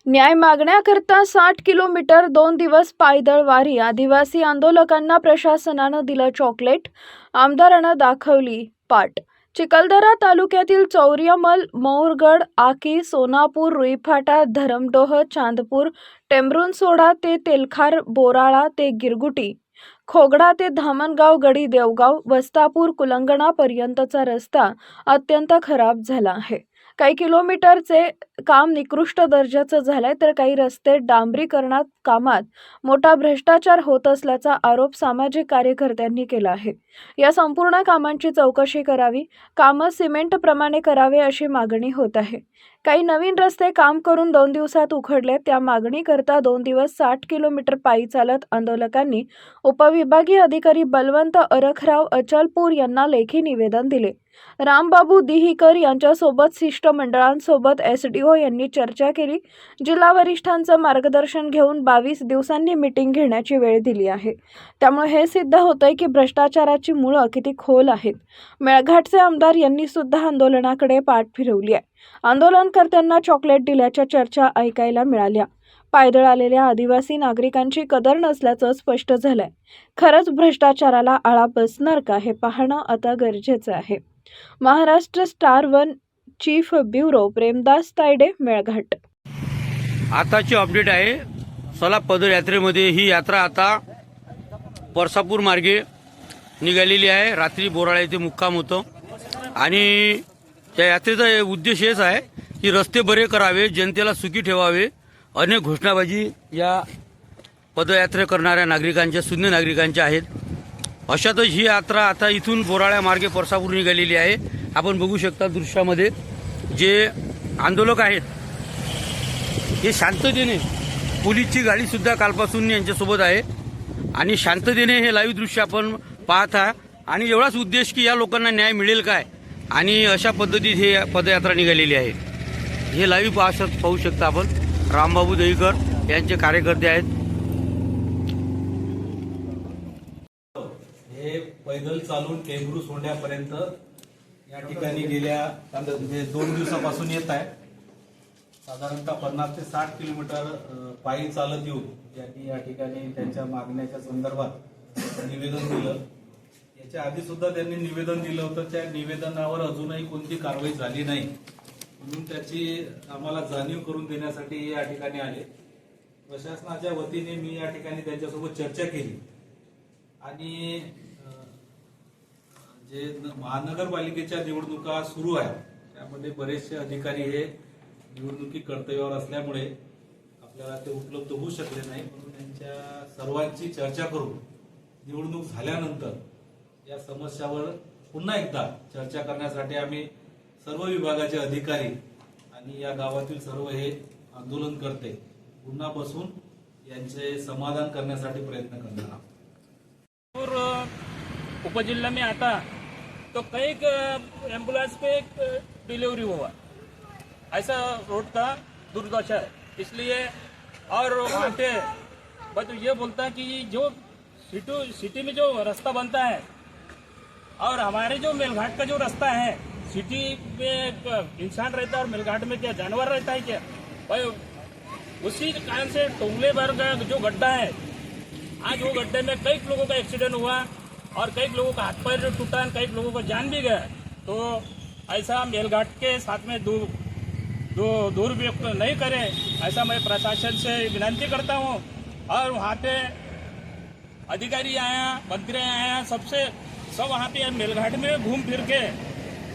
न्याय मागण्याकरता 60 किलोमीटर 2 दिवस पायदळ वारी. आदिवासी आंदोलकांना प्रशासनानं दिलं चॉकलेट. आमदारानं दाखवली पाठ. चिखलदरा तालुक्यातील चौरियामल, मौरगड, आकी, सोनापूर, रुईफाटा, धरमडोह, चांदपूर, टेंभुर्णसोडा ते तेलखार, बोराळा ते गिरगुटी, खोगडा ते धामणगाव, गडी देवगाव, वस्तापूर, कुलंगणापर्यंतचा रस्ता अत्यंत खराब झाला आहे. काही किलोमीटरचे काम निकृष्ट दर्जाचं झालंय, तर काही रस्ते डांबरीकरणात कामात मोठा भ्रष्टाचार होत असल्याचा आरोप सामाजिक कार्यकर्त्यांनी केला आहे. या संपूर्ण कामांची चौकशी करावी, कामं सिमेंटप्रमाणे करावे अशी मागणी होत आहे. काही नवीन रस्ते काम करून 2 दिवसात उखडले. त्या मागणीकरता 2 दिवस 60 किलोमीटर पायी चालत आंदोलकांनी उपविभागीय अधिकारी बलवंत अरखराव अचलपूर यांना लेखी निवेदन दिले. रामबाबू दिहीकर यांच्यासोबत शिष्टमंडळांसोबत एसडीओ यांनी चर्चा केली. जिल्हा वरिष्ठांचं मार्गदर्शन घेऊन 22 दिवसांनी मीटिंग घेण्याची वेळ दिली आहे. त्यामुळे हे सिद्ध होतंय की भ्रष्टाचाराची मुळं किती खोल आहेत. मेळघाटचे आमदार यांनी सुद्धा आंदोलनाकडे पाठ फिरवली आहे. आंदोलनकर्त्यांना चॉकलेट दिल्याच्या चर्चा ऐकायला मिळाल्या. पायदळ आलेल्या आदिवासी नागरिकांची कदर नसल्याचं स्पष्ट झालंय. खरंच भ्रष्टाचाराला आळा बसणार का हे पाहणं आता गरजेचं आहे. Maharashtra star one chief bureau Premdas Taide, Melghat. आताची अपडेट आहे. सला पदयात्रेमध्ये ही यात्रा आता परसापूर मार्गे निघालेली आहे. रात्री बोराळा येथे मुक्काम होतं आणि त्या यात्रेचा उद्देश हेच आहे की रस्ते बरे करावे, जनतेला सुखी ठेवावे. अनेक घोषणाबाजी या पदयात्रे करणाऱ्या नागरिकांच्या, शून्य नागरिकांच्या आहेत. अशातच ही यात्रा आता इथून बोराळ्या मार्गे परसापूर निघालेली आहे. आपण बघू शकता दृश्यामध्ये जे आंदोलक आहेत हे शांततेने, पोलीसची गाडी सुद्धा कालपासून यांच्यासोबत आहे आणि शांततेने हे लाईव्ह दृश्य आपण पाहत आहात. आणि एवढाच उद्देश की या लोकांना न्याय मिळेल काय, आणि अशा पद्धतीत हे पदयात्रा निघालेली आहे. हे लाईव्ह पाहू शकता आपण. रामबाबू दहीकर यांचे कार्यकर्ते आहेत. हे पैदल चालून टेंभुर्णू सोंड्यापर्यंत या ठिकाणी गेल्या 2 दिवसापासून येत आहे. साधारणतः 50 ते 60 किलोमीटर पायी चालत येऊन यांनी या ठिकाणी त्यांच्या मागण्याच्या संदर्भात निवेदन दिलं. याच्या आधी सुद्धा त्यांनी निवेदन दिलं होतं. त्या निवेदनावर अजूनही कोणती कारवाई झाली नाही, म्हणून त्याची आम्हाला जाणीव करून देण्यासाठी या ठिकाणी आले. प्रशासनाच्या वतीने मी या ठिकाणी त्यांच्यासोबत चर्चा केली आणि जे महानगरपालिकेच्या निवडणुका सुरू आहे त्यामध्ये बरेचसे अधिकारी हे निवडणुकी कर्तव्यावर असल्यामुळे आपल्याला ते उपलब्ध होऊ शकले नाही, म्हणून त्यांच्या सर्वांची चर्चा करून निवडणूक झाल्यानंतर या समस्यावर पुन्हा एकदा चर्चा करण्यासाठी आम्ही सर्व विभागाचे अधिकारी आणि या गावातील सर्व हे आंदोलनकर्ते पुन्हा बसून यांचे समाधान करण्यासाठी प्रयत्न करणार आहोत. और उपजिला में आता तो कई एम्बुलेंस पे डिलीवरी हुआ, ऐसा रोड का दुर्दशा है. इसलिए और वहाँ पे बस ये बोलता है कि जो सिटी में जो रास्ता बनता है और हमारे जो मेलघाट का जो रास्ता है, सिटी में इंसान रहता है और मेलघाट में क्या जानवर रहता है क्या भाई. उसी कारण से टोंगले भर का जो गड्ढा है, आज वो गड्ढे में कई लोगों का एक्सीडेंट हुआ और कई लोगों का हाथ पैर टूटा, कई लोगों का जान भी गया. तो ऐसा मेलघाट के साथ में दुरुपयोग नहीं करें, ऐसा मैं प्रशासन से विनती करता हूँ. और वहाँ पे अधिकारी आया, मंत्री आया, सब वहाँ पे मेलघाट में घूम फिर के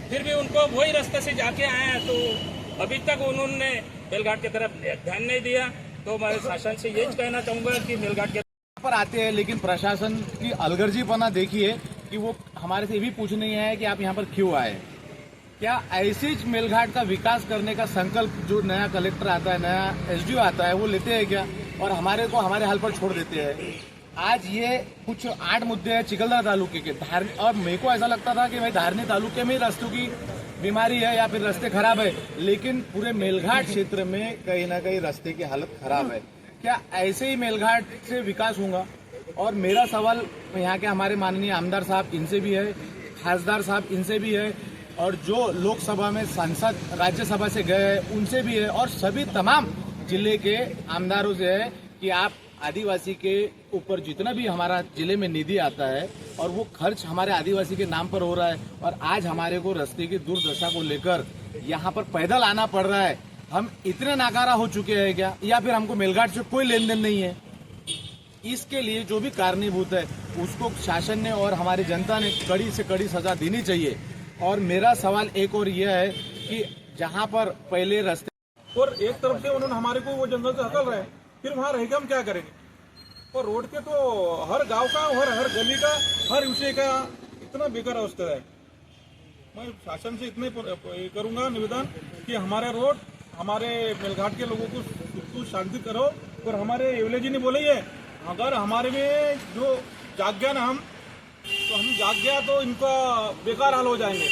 फिर भी उनको वही रास्ते से जाके आए, तो अभी तक उन्होंने मेलघाट की तरफ ध्यान नहीं दिया. तो मैं शासन से यही कहना चाहूँगा कि मेलघाट के पर आते हैं, लेकिन प्रशासन की अलगर्जीपना देखिए कि वो हमारे से ये भी पूछ नहीं है कि आप यहाँ पर क्यों आए. क्या ऐसे ही मेलघाट का विकास करने का संकल्प जो नया कलेक्टर आता है, नया एसडीओ आता है, वो लेते हैं क्या, और हमारे को हमारे हाल पर छोड़ देते हैं. आज ये कुछ 8 मुद्दे हैं चिखलदरा तालुके के धार्मिक, और मेरे को ऐसा लगता था कि भाई धार्मिक तालुके में रास्तों की बीमारी है या फिर रास्ते खराब है, लेकिन पूरे मेलघाट क्षेत्र में कहीं ना कहीं रास्ते की हालत खराब है. क्या ऐसे ही मेलघाट से विकास होगा. और मेरा सवाल यहाँ के हमारे माननीय आमदार साहब इनसे भी है, खासदार साहब इनसे भी है, और जो लोकसभा में सांसद राज्यसभा से गए हैं उनसे भी है, और सभी तमाम जिले के आमदारों से है कि आप आदिवासी के ऊपर जितना भी हमारा जिले में निधि आता है और वो खर्च हमारे आदिवासी के नाम पर हो रहा है, और आज हमारे को रास्ते की दुर्दशा को लेकर यहाँ पर पैदल आना पड़ रहा है। हम इतने नाकारा हो चुके हैं क्या, या फिर हमको मेलघाट से कोई लेन देन नहीं है? इसके लिए जो भी कारणीभूत है उसको शासन ने और हमारी जनता ने कड़ी से कड़ी सजा देनी चाहिए। और मेरा सवाल एक और यह है कि जहाँ पर पहले रास्ते और एक तरफ से उन्होंने हमारे को वो जंगल से हकल रहे हैं, फिर वहाँ रह के हम क्या करेंगे? और रोड के तो हर गांव का हर गली का हर विषय का इतना बेकार अवस्था है। मैं शासन से इतने करूंगा निवेदन कि हमारे रोड हमारे मेलघाट के लोगों को शांति करो। और हमारे एवले जी ने बोले ये अगर हमारे में जो जाग गया ना हम, तो हम जाग गया तो इनका बेकार हाल हो जाएंगे।